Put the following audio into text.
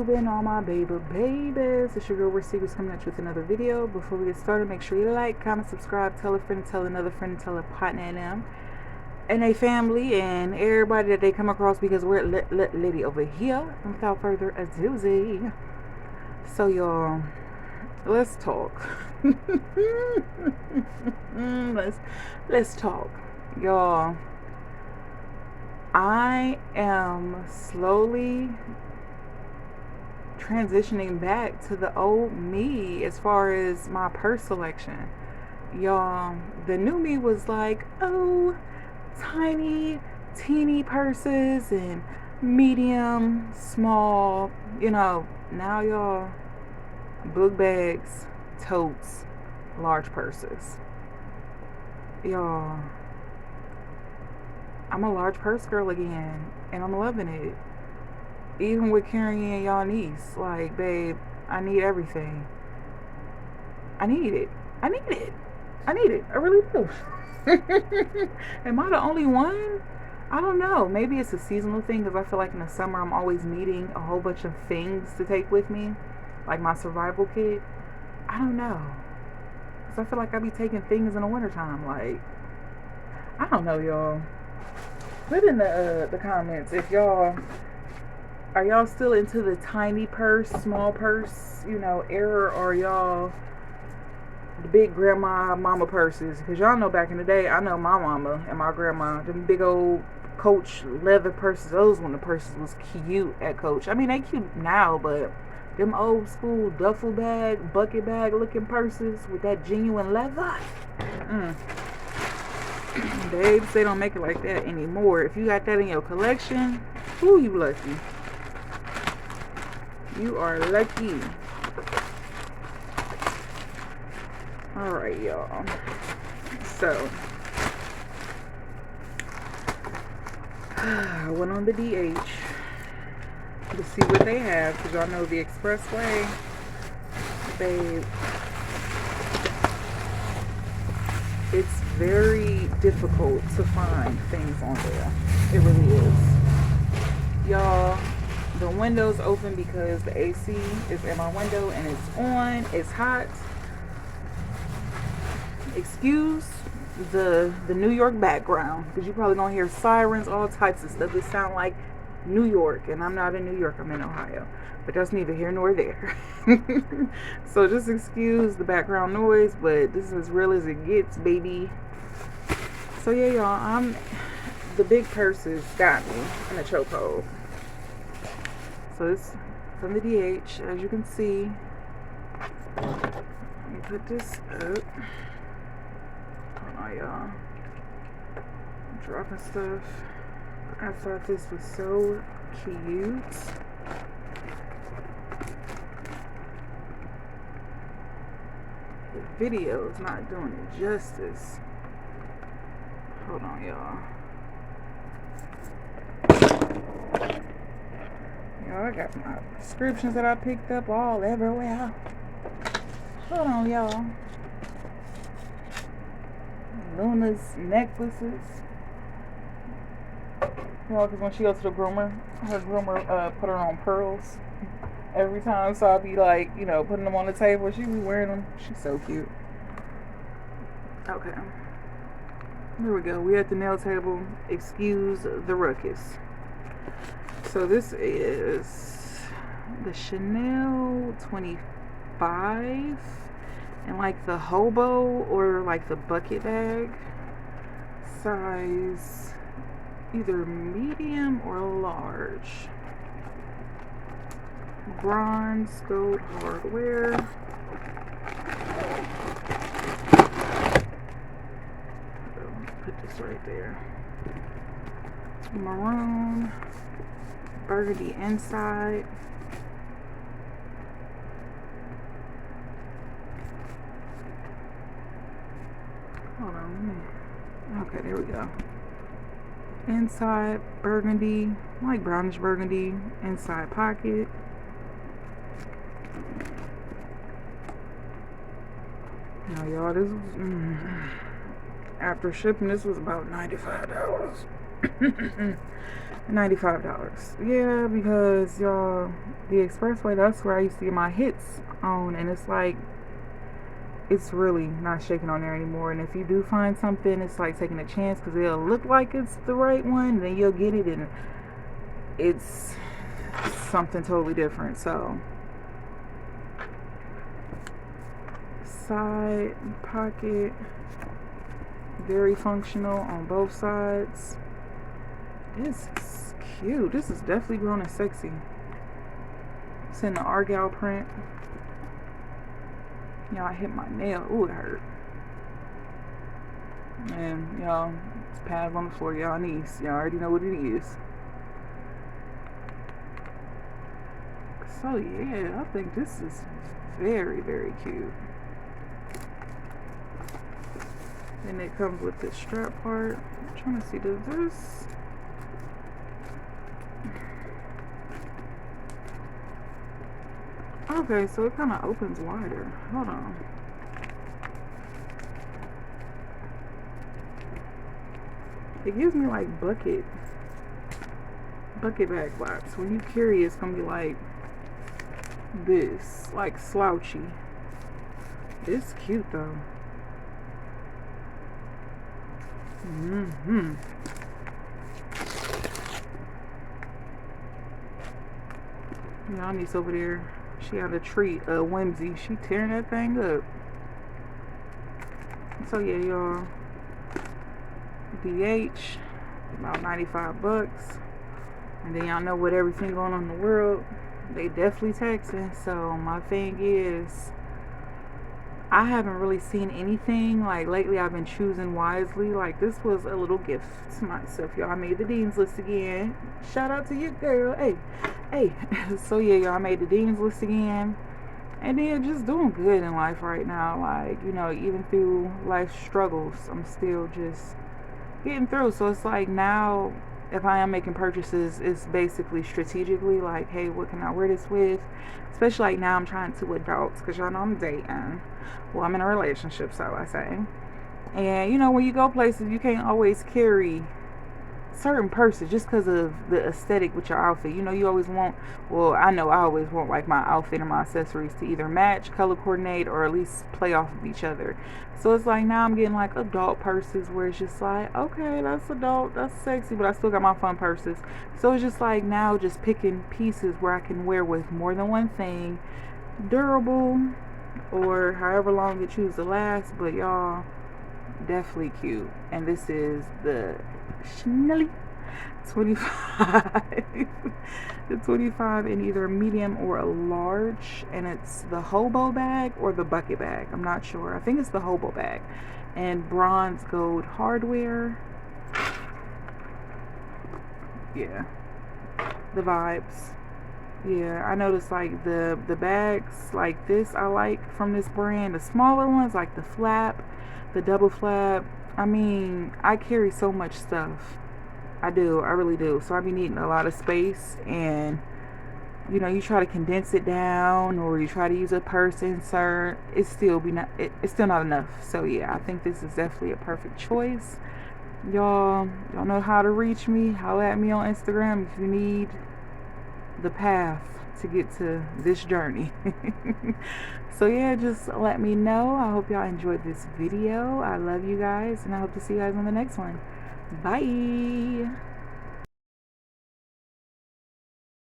poppin', all my babies? It's your girl Rich Secrets coming at you with another video. Before we get started, make sure you like, comment, subscribe, tell a friend, tell another friend, tell a partner and them, and a family, and everybody that they come across, because we're lady over here. And without further ado, so y'all, let's talk. let's talk, y'all. I am slowly transitioning back to the old me as far as my purse selection. Y'all, the new me was like, oh, tiny, teeny purses and medium, small, now y'all, book bags, totes, large purses. Y'all, I'm a large purse girl again, and I'm loving it. Even with carrying y'all niece, like, babe, I need everything. I need it. I really do. Am I the only one? I don't know. Maybe it's a seasonal thing, because I feel like in the summer I'm always needing a whole bunch of things to take with me, like my survival kit. I don't know. Because I feel like I be taking things in the wintertime. Like, I don't know, y'all. Put in the comments if y'all are y'all still into the tiny purse, small purse, era, or y'all the big grandma, mama purses? Because y'all know back in the day, I know my mama and my grandma, them big old Coach leather purses, those when the purses was cute at Coach. I mean, they cute now, but them old school duffel bag, bucket bag looking purses with that genuine leather. Babes, they don't make it like that anymore. If you got that in your collection, ooh, you lucky. You are lucky. Alright, y'all. So, I went on the DH to see what they have, because y'all know the expressway, babe, it's very difficult to find things on there. It really is. Y'all, the window's open because the AC is in my window and it's on. It's hot. Excuse the New York background, because you're probably gonna hear sirens, all types of stuff. It sound like New York, and I'm not in New York, I'm in Ohio, but that's neither here nor there. So just excuse the background noise, but this is as real as it gets, baby. So yeah, y'all, the big purses got me in a chokehold. So it's from the DH, as you can see. Let me put this up. Hold on, y'all. I'm dropping stuff. I thought this was so cute. The video is not doing it justice. Hold on, y'all. I got my prescriptions that I picked up all everywhere. Hold on, y'all. Luna's necklaces. Because when she goes to the groomer, her groomer put her on pearls every time. So I'll be like, putting them on the table. She be wearing them. She's so cute. Okay. Here we go. We at the nail table. Excuse the ruckus. So this is the Chanel 25 and like the Hobo or like the bucket bag size, either medium or large. Bronze gold hardware. Put this right there. Maroon. Burgundy inside. Hold on. Okay, there we go. Inside burgundy, like brownish burgundy. Inside pocket. Now, y'all, this was after shipping. This was about $95. $95. Yeah, because y'all, the expressway, that's where I used to get my hits on, and it's like, it's really not shaking on there anymore. And if you do find something, it's like taking a chance because it'll look like it's the right one, then you'll get it, and it's something totally different. So, side pocket, very functional on both sides. This is cute. This is definitely grown and sexy. It's in the argyle print. Y'all, I hit my nail. Ooh, it hurt. And y'all, it's pads on the floor. Y'all knees. Y'all already know what it is. So yeah, I think this is very, very cute. Then it comes with this strap part. I'm trying to see, does this? Okay, so it kind of opens wider. Hold on. It gives me like bucket bag vibes. When you carry it, it's gonna be like this, like slouchy. It's cute though. Yanni's over there. She had a treat, a whimsy. She tearing that thing up. So yeah, y'all. DH, about 95 bucks. And then y'all know with everything going on in the world, they definitely taxing. So my thing is, I haven't really seen anything. Like lately I've been choosing wisely. Like this was a little gift to myself, y'all. I made the Dean's List again. Shout out to you, girl. Hey. So yeah, y'all, I made the Dean's List again. And then just doing good in life right now. Like, you know, even through life struggles, I'm still just getting through. So it's like now, if I am making purchases, it's basically strategically like, hey, what can I wear this with? Especially like now I'm trying to adults, because y'all know I'm dating. Well, I'm in a relationship, so I say. And you know, when you go places, you can't always carry certain purses just because of the aesthetic with your outfit. You know, you always want, well, I know I always want like my outfit and my accessories to either match, color coordinate, or at least play off of each other. So it's like now I'm getting like adult purses where it's just like, okay, that's adult, that's sexy, but I still got my fun purses. So it's just like now just picking pieces where I can wear with more than one thing, durable, or however long it choose to last. But y'all, definitely cute. And this is the Chanel 25. The 25 in either a medium or a large, and it's the Hobo bag or the bucket bag. I'm not sure. I think it's the Hobo bag. And bronze gold hardware. Yeah, the vibes. Yeah, I noticed like the bags like this I like from this brand. The smaller ones like the flap, the double flap. I mean, I carry so much stuff. I do, I really do. So I be needing a lot of space, and you know, you try to condense it down, or you try to use a purse insert, it's still not enough. So yeah, I think this is definitely a perfect choice. Y'all know how to reach me. Holla at me on Instagram if you need the path to get to this journey. So yeah, just let me know. I hope y'all enjoyed this video. I love you guys, and I hope to see you guys on the next one. Bye.